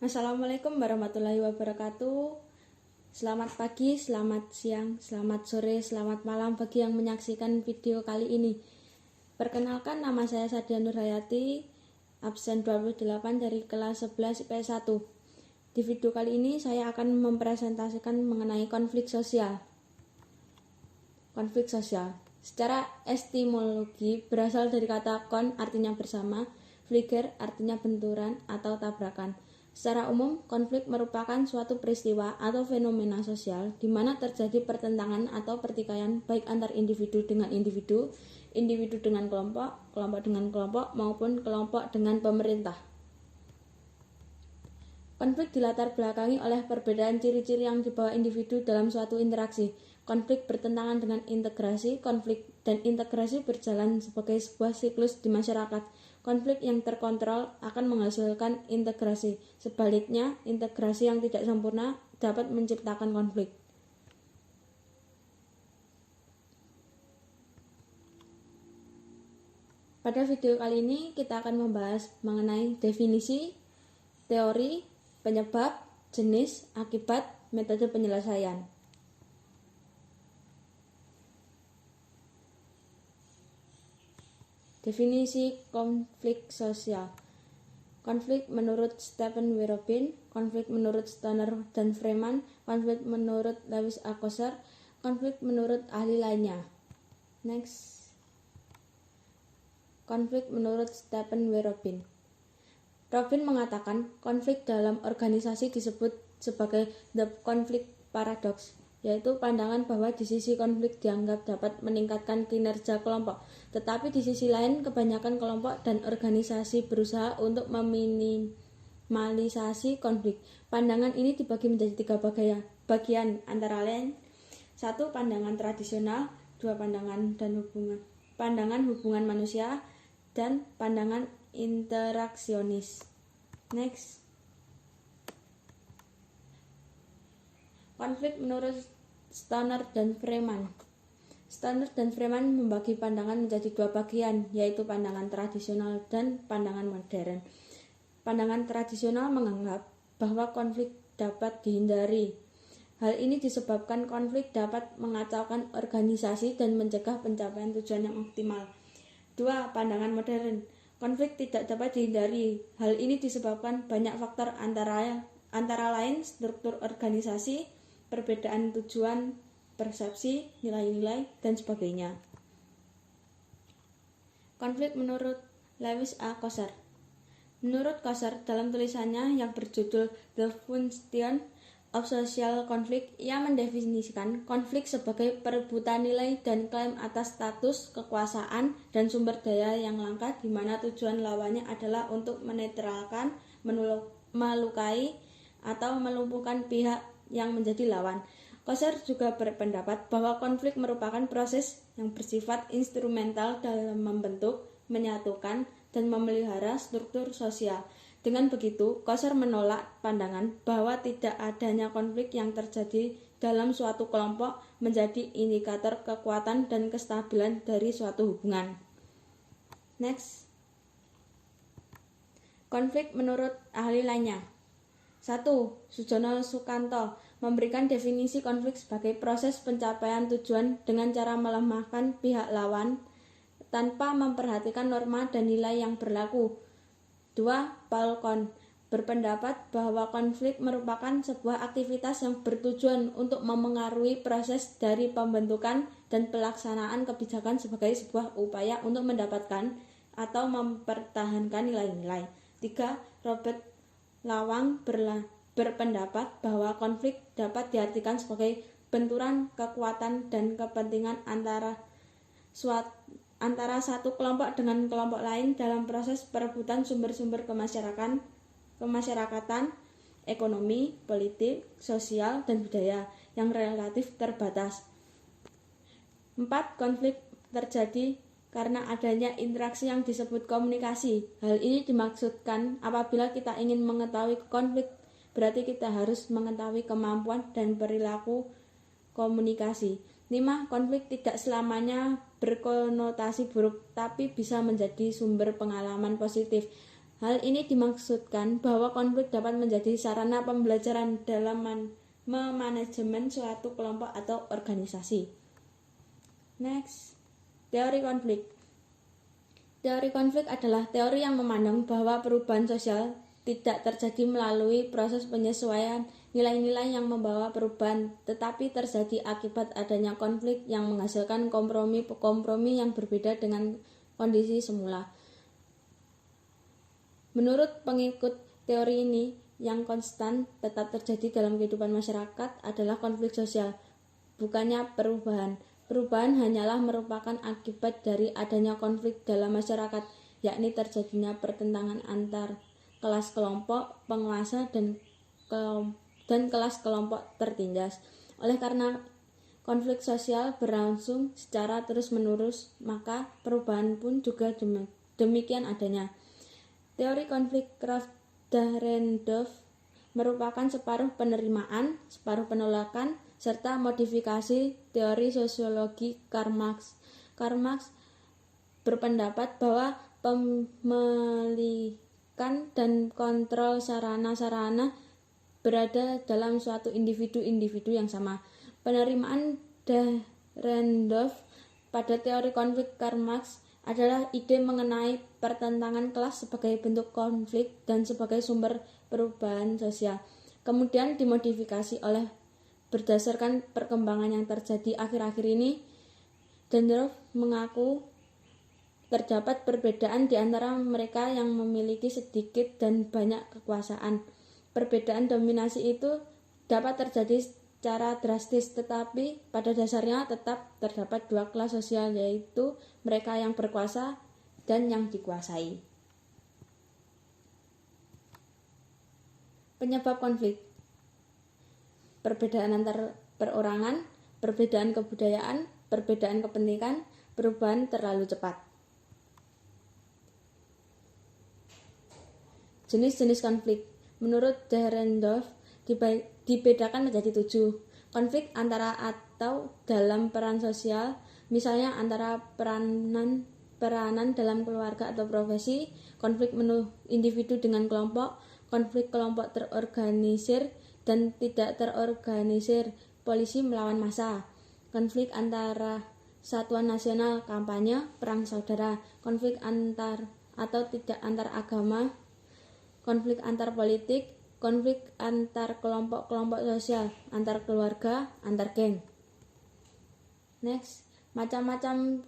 Assalamualaikum warahmatullahi wabarakatuh. Selamat pagi, selamat siang, selamat sore, selamat malam bagi yang menyaksikan video kali ini. Perkenalkan, nama saya Sadia Nurhayati, absen 28 dari kelas 11 IPS 1. Di video kali ini saya akan mempresentasikan mengenai konflik sosial. Konflik sosial secara etimologi berasal dari kata kon artinya bersama, fliger artinya benturan atau tabrakan. Secara umum, konflik merupakan suatu peristiwa atau fenomena sosial di mana terjadi pertentangan atau pertikaian baik antar individu dengan individu, individu dengan kelompok, kelompok dengan kelompok, maupun kelompok dengan pemerintah. Konflik dilatar belakangi oleh perbedaan ciri-ciri yang dibawa individu dalam suatu interaksi. Konflik bertentangan dengan integrasi. Konflik dan integrasi berjalan sebagai sebuah siklus di masyarakat. Konflik yang terkontrol akan menghasilkan integrasi. Sebaliknya, integrasi yang tidak sempurna dapat menciptakan konflik. Pada video kali ini kita akan membahas mengenai definisi, teori, penyebab, jenis, akibat, metode penyelesaian. Definisi konflik sosial. Konflik menurut Stephen W. Robin, konflik menurut Stoner dan Freeman, konflik menurut Lewis A. Coser, konflik menurut ahli lainnya. Next. Konflik menurut Stephen W. Robin. Robin mengatakan konflik dalam organisasi disebut sebagai the conflict paradox, yaitu pandangan bahwa di sisi konflik dianggap dapat meningkatkan kinerja kelompok, tetapi di sisi lain kebanyakan kelompok dan organisasi berusaha untuk meminimalisasi konflik. Pandangan ini dibagi menjadi tiga bagian antara lain: 1. Pandangan tradisional, 2. Pandangan hubungan manusia, dan pandangan interaksionis. Next. Konflik menurut Stoner dan Freeman. Stoner dan Freeman membagi pandangan menjadi dua bagian, yaitu pandangan tradisional dan pandangan modern. Pandangan tradisional menganggap bahwa konflik dapat dihindari. Hal ini disebabkan konflik dapat mengacaukan organisasi dan mencegah pencapaian tujuan yang optimal. 2. Pandangan modern. Konflik tidak dapat dihindari. Hal ini disebabkan banyak faktor antara lain struktur organisasi, perbedaan tujuan, persepsi, nilai-nilai, dan sebagainya. Konflik menurut Lewis A. Coser. Menurut Coser, dalam tulisannya yang berjudul The Function of Social Conflict, ia mendefinisikan konflik sebagai perebutan nilai dan klaim atas status, kekuasaan, dan sumber daya yang langka di mana tujuan lawannya adalah untuk menetralkan, melukai, atau melumpuhkan pihak yang menjadi lawan. Coser juga berpendapat bahwa konflik merupakan proses yang bersifat instrumental dalam membentuk, menyatukan, dan memelihara struktur sosial. Dengan begitu, Coser menolak pandangan bahwa tidak adanya konflik yang terjadi dalam suatu kelompok menjadi indikator kekuatan dan kestabilan dari suatu hubungan. Next. Konflik menurut ahli lainnya. 1. Sujono Sukanto memberikan definisi konflik sebagai proses pencapaian tujuan dengan cara melemahkan pihak lawan tanpa memperhatikan norma dan nilai yang berlaku. 2. Paul Kohn berpendapat bahwa konflik merupakan sebuah aktivitas yang bertujuan untuk memengaruhi proses dari pembentukan dan pelaksanaan kebijakan sebagai sebuah upaya untuk mendapatkan atau mempertahankan nilai-nilai. 3. Robert Lawang berpendapat bahwa konflik dapat diartikan sebagai benturan kekuatan dan kepentingan antara satu kelompok dengan kelompok lain dalam proses perebutan sumber-sumber kemasyarakatan, ekonomi, politik, sosial, dan budaya yang relatif terbatas. 4. Konflik terjadi karena adanya interaksi yang disebut komunikasi. Hal ini dimaksudkan apabila kita ingin mengetahui konflik, berarti kita harus mengetahui kemampuan dan perilaku komunikasi. 5. Konflik tidak selamanya berkonotasi buruk, tapi bisa menjadi sumber pengalaman positif. Hal ini dimaksudkan bahwa konflik dapat menjadi sarana pembelajaran dalam memanajemen suatu kelompok atau organisasi. Next, teori konflik. Teori konflik adalah teori yang memandang bahwa perubahan sosial tidak terjadi melalui proses penyesuaian nilai-nilai yang membawa perubahan, tetapi terjadi akibat adanya konflik yang menghasilkan kompromi yang berbeda dengan kondisi semula. Menurut pengikut teori ini, yang konstan tetap terjadi dalam kehidupan masyarakat adalah konflik sosial, bukannya perubahan. Perubahan hanyalah merupakan akibat dari adanya konflik dalam masyarakat, yakni terjadinya pertentangan antar kelas kelompok penguasa dan kelas kelompok tertindas. Oleh karena konflik sosial berlangsung secara terus-menerus, maka perubahan pun juga demikian adanya. Teori konflik Kraft-Dahrendorf merupakan separuh penerimaan, separuh penolakan, serta modifikasi teori sosiologi Karl Marx. Karl Marx berpendapat bahwa pemilikan dan kontrol sarana-sarana berada dalam suatu individu-individu yang sama. Penerimaan Dahrendorf pada teori konflik Karl Marx adalah ide mengenai pertentangan kelas sebagai bentuk konflik dan sebagai sumber perubahan sosial. Kemudian dimodifikasi oleh berdasarkan perkembangan yang terjadi akhir-akhir ini. Dahrendorf mengaku terdapat perbedaan di antara mereka yang memiliki sedikit dan banyak kekuasaan. Perbedaan dominasi itu dapat terjadi secara drastis, tetapi pada dasarnya tetap terdapat dua kelas sosial, yaitu mereka yang berkuasa dan yang dikuasai. Penyebab konflik: perbedaan antar perorangan, perbedaan kebudayaan, perbedaan kepentingan, perubahan terlalu cepat. Jenis-jenis konflik menurut Dahrendorf dibedakan menjadi 7. Konflik antara atau dalam peran sosial, misalnya antara peranan dalam keluarga atau profesi, konflik individu dengan kelompok, konflik kelompok terorganisir dan tidak terorganisir, polisi melawan massa, konflik antara satuan nasional, kampanye, perang saudara, konflik antar atau tidak antar agama, konflik antar politik, konflik antar kelompok-kelompok sosial, antar keluarga, antar geng. Next, macam-macam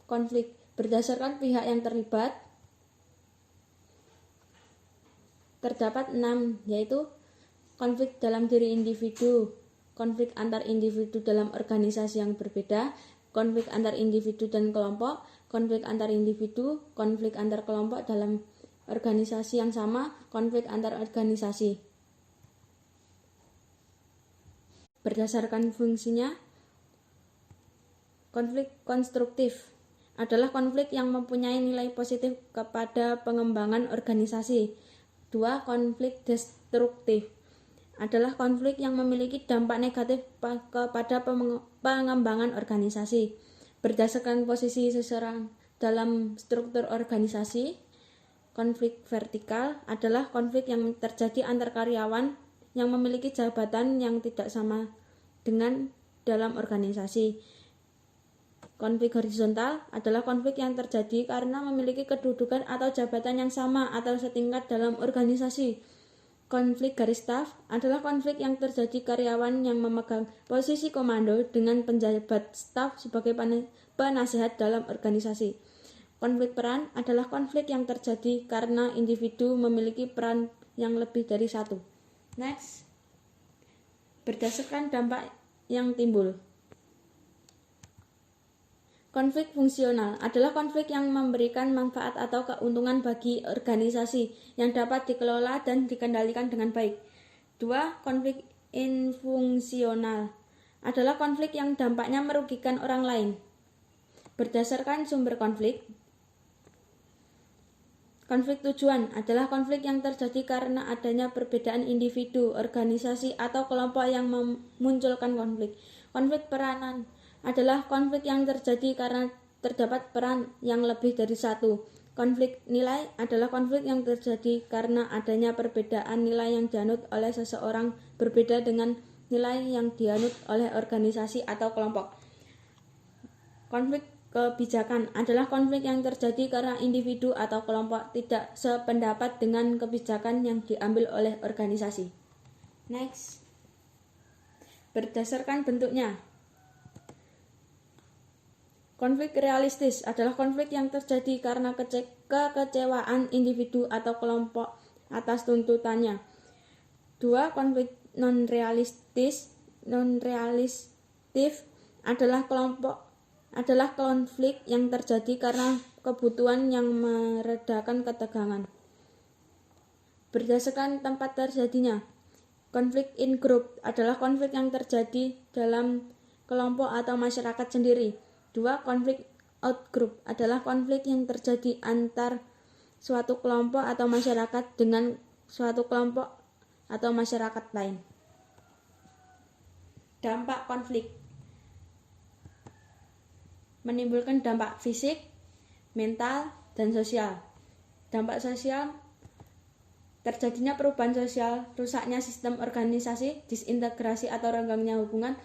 konflik berdasarkan pihak yang terlibat. Terdapat 6, yaitu konflik dalam diri individu, konflik antar individu dalam organisasi yang berbeda, konflik antar individu dan kelompok, konflik antar individu, konflik antar kelompok dalam organisasi yang sama, konflik antar organisasi. Berdasarkan fungsinya, konflik konstruktif adalah konflik yang mempunyai nilai positif kepada pengembangan organisasi. 2. Konflik destruktif adalah konflik yang memiliki dampak negatif kepada pengembangan organisasi. Berdasarkan posisi seseorang dalam struktur organisasi, konflik vertikal adalah konflik yang terjadi antar karyawan yang memiliki jabatan yang tidak sama dengan dalam organisasi. Konflik horizontal adalah konflik yang terjadi karena memiliki kedudukan atau jabatan yang sama atau setingkat dalam organisasi. Konflik garis staf adalah konflik yang terjadi karyawan yang memegang posisi komando dengan penjabat staf sebagai penasehat dalam organisasi. Konflik peran adalah konflik yang terjadi karena individu memiliki peran yang lebih dari satu. Next, berdasarkan dampak yang timbul. Konflik fungsional adalah konflik yang memberikan manfaat atau keuntungan bagi organisasi yang dapat dikelola dan dikendalikan dengan baik. 2. Konflik infungsional adalah konflik yang dampaknya merugikan orang lain. Berdasarkan sumber konflik, konflik tujuan adalah konflik yang terjadi karena adanya perbedaan individu, organisasi, atau kelompok yang memunculkan konflik. Konflik peranan adalah konflik yang terjadi karena terdapat peran yang lebih dari satu. Konflik nilai adalah konflik yang terjadi karena adanya perbedaan nilai yang dianut oleh seseorang berbeda dengan nilai yang dianut oleh organisasi atau kelompok. Konflik kebijakan adalah konflik yang terjadi karena individu atau kelompok tidak sependapat dengan kebijakan yang diambil oleh organisasi. Next. Berdasarkan bentuknya. Konflik realistis adalah konflik yang terjadi karena kekecewaan individu atau kelompok atas tuntutannya. 2. Konflik non-realistis adalah konflik yang terjadi karena kebutuhan yang meredakan ketegangan. Berdasarkan tempat terjadinya. Konflik in-group adalah konflik yang terjadi dalam kelompok atau masyarakat sendiri. 2. Konflik out-group adalah konflik yang terjadi antar suatu kelompok atau masyarakat dengan suatu kelompok atau masyarakat lain. Dampak konflik menimbulkan dampak fisik, mental, dan sosial. Dampak sosial terjadinya perubahan sosial, rusaknya sistem organisasi, disintegrasi atau renggangnya hubungan,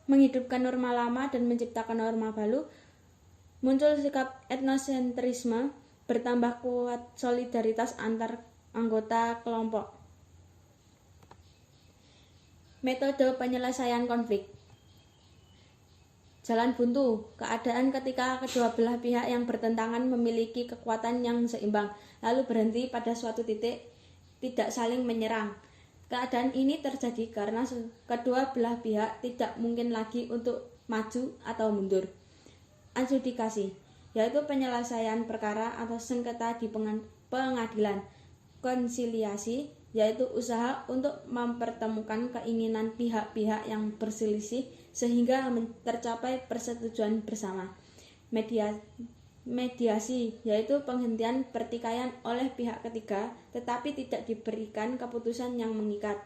menghidupkan norma lama dan menciptakan norma baru, muncul sikap etnosentrisme, bertambah kuat solidaritas antar anggota kelompok. Metode penyelesaian konflik. Jalan buntu, keadaan ketika kedua belah pihak yang bertentangan memiliki kekuatan yang seimbang, lalu berhenti pada suatu titik, tidak saling menyerang. Keadaan ini terjadi karena kedua belah pihak tidak mungkin lagi untuk maju atau mundur. Adjudikasi, yaitu penyelesaian perkara atau sengketa di pengadilan. Konsiliasi, yaitu usaha untuk mempertemukan keinginan pihak-pihak yang berselisih sehingga tercapai persetujuan bersama. Mediasi, yaitu penghentian pertikaian oleh pihak ketiga tetapi tidak diberikan keputusan yang mengikat.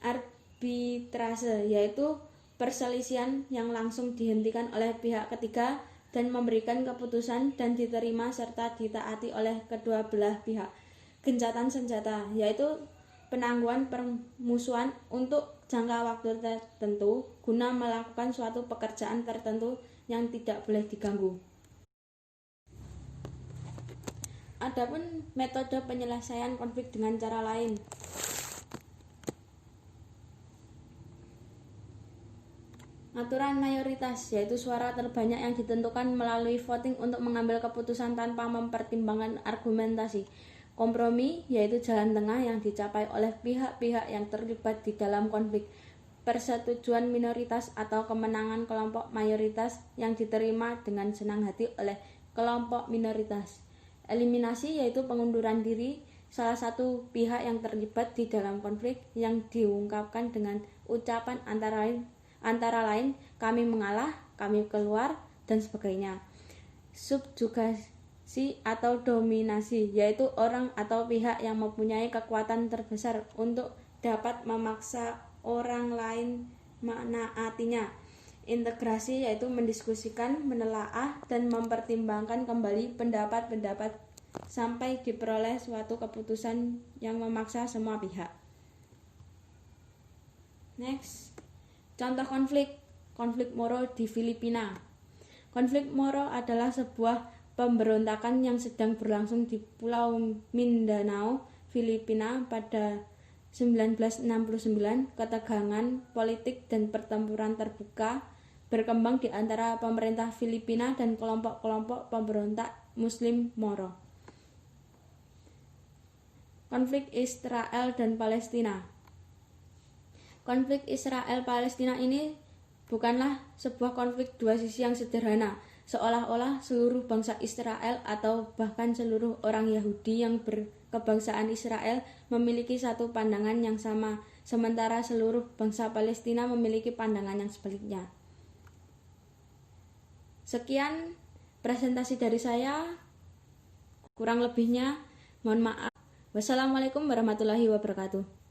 Arbitrase, yaitu perselisihan yang langsung dihentikan oleh pihak ketiga dan memberikan keputusan dan diterima serta ditaati oleh kedua belah pihak. Gencatan senjata, yaitu penangguhan permusuhan untuk jangka waktu tertentu guna melakukan suatu pekerjaan tertentu yang tidak boleh diganggu. Adapun metode penyelesaian konflik dengan cara lain. Aturan mayoritas, yaitu suara terbanyak yang ditentukan melalui voting untuk mengambil keputusan tanpa mempertimbangkan argumentasi. Kompromi, yaitu jalan tengah yang dicapai oleh pihak-pihak yang terlibat di dalam konflik. Persetujuan minoritas atau kemenangan kelompok mayoritas yang diterima dengan senang hati oleh kelompok minoritas. Eliminasi, yaitu pengunduran diri salah satu pihak yang terlibat di dalam konflik yang diungkapkan dengan ucapan antara lain kami mengalah, kami keluar, dan sebagainya. Subjugasi atau dominasi, yaitu orang atau pihak yang mempunyai kekuatan terbesar untuk dapat memaksa orang lain menaatinya. Integrasi, yaitu mendiskusikan, menelaah, dan mempertimbangkan kembali pendapat-pendapat sampai diperoleh suatu keputusan yang memaksa semua pihak. Next. Contoh konflik Moro di Filipina. Konflik Moro adalah sebuah pemberontakan yang sedang berlangsung di Pulau Mindanao, Filipina pada 1969. Ketegangan politik dan pertempuran terbuka berkembang di antara pemerintah Filipina dan kelompok-kelompok pemberontak Muslim Moro. Konflik Israel dan Palestina. Konflik Israel-Palestina ini bukanlah sebuah konflik dua sisi yang sederhana, seolah-olah seluruh bangsa Israel atau bahkan seluruh orang Yahudi yang berkebangsaan Israel memiliki satu pandangan yang sama, sementara seluruh bangsa Palestina memiliki pandangan yang sebaliknya. Sekian presentasi dari saya, kurang lebihnya mohon maaf. Wassalamualaikum warahmatullahi wabarakatuh.